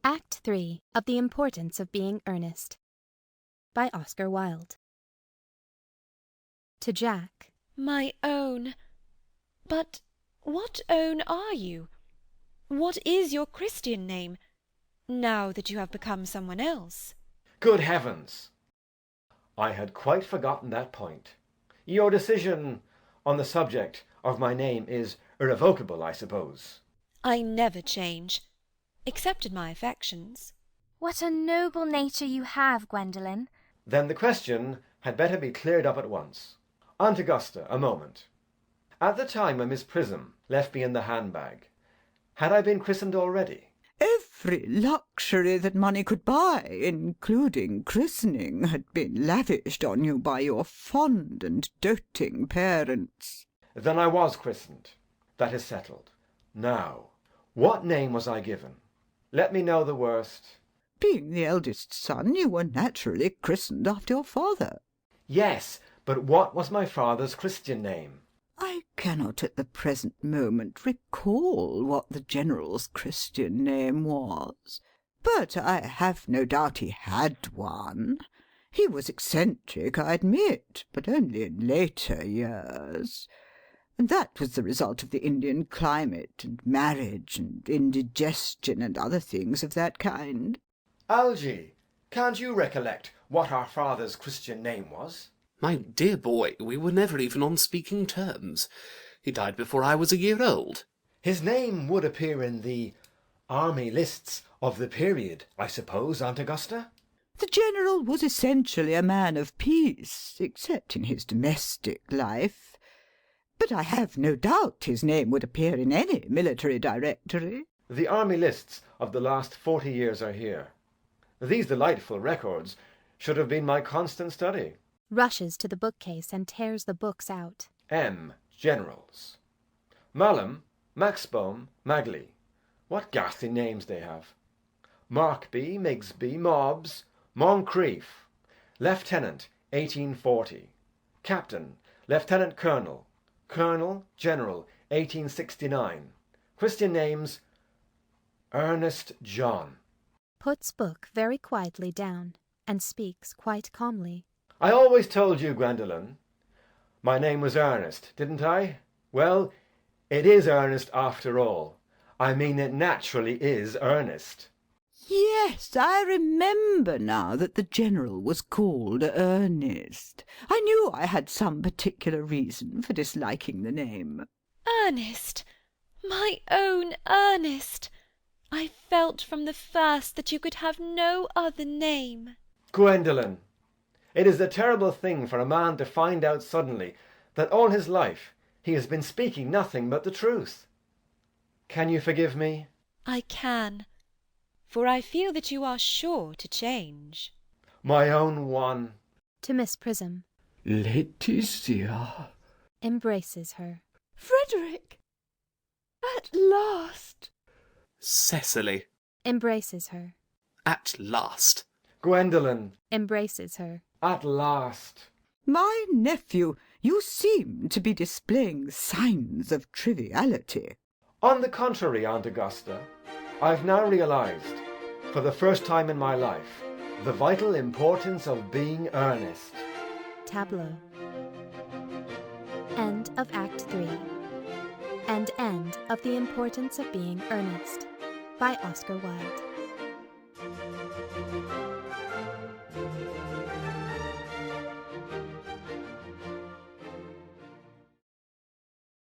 Act III of The Importance of Being Earnest by Oscar Wilde. To Jack. My own. But what own are you? What is your Christian name, now that you have become someone else? Good heavens! I had quite forgotten that point. Your decision on the subject of my name is irrevocable, I suppose. I never change, except in my affections. What a noble nature you have, Gwendolen. Then the question had better be cleared up at once. Aunt Augusta, a moment. At the time when Miss Prism left me in the handbag, had I been christened already? Every luxury that money could buy, including christening, had been lavished on you by your fond and doting parents. Then I was christened. That is settled. Now, what name was I given? Let me know the worst. Being the eldest son, you were naturally christened after your father. Yes, but what was my father's Christian name? I cannot at the present moment recall what the General's Christian name was, but I have no doubt he had one. He was eccentric, I admit, but only in later years. And that was the result of the Indian climate, and marriage, and indigestion, and other things of that kind. Algy, can't you recollect what our father's Christian name was? My dear boy, we were never even on speaking terms. He died before I was a year old. His name would appear in the army lists of the period, I suppose, Aunt Augusta? The General was essentially a man of peace, except in his domestic life. But I have no doubt his name would appear in any military directory. The army lists of the last 40 years are here. These delightful records should have been my constant study. Rushes to the bookcase and tears the books out. M. Generals. Mallam, Maxbohm, Magley. What ghastly names they have. Markby, Migsby, Mobbs, Moncrief. Lieutenant, 1840. Captain, Lieutenant Colonel. Colonel, General, 1869. Christian names, Ernest John. Puts book very quietly down and speaks quite calmly. I always told you, Gwendolen, my name was Ernest, didn't I? Well, it is Ernest after all. I mean, it naturally is Ernest. Yes, I remember now that the General was called Ernest. I knew I had some particular reason for disliking the name. Ernest! My own Ernest! I felt from the first that you could have no other name. Gwendolen, it is a terrible thing for a man to find out suddenly that all his life he has been speaking nothing but the truth. Can you forgive me? I can, for I feel that you are sure to change. My own one. To Miss Prism. Laetitia. Embraces her. Frederick! At last! Cecily. Embraces her. At last. Gwendolen. Embraces her. At last. My nephew, you seem to be displaying signs of triviality. On the contrary, Aunt Augusta, I've now realized, for the first time in my life, the vital importance of being earnest. Tableau. End of Act III. And end of The Importance of Being Earnest by Oscar Wilde.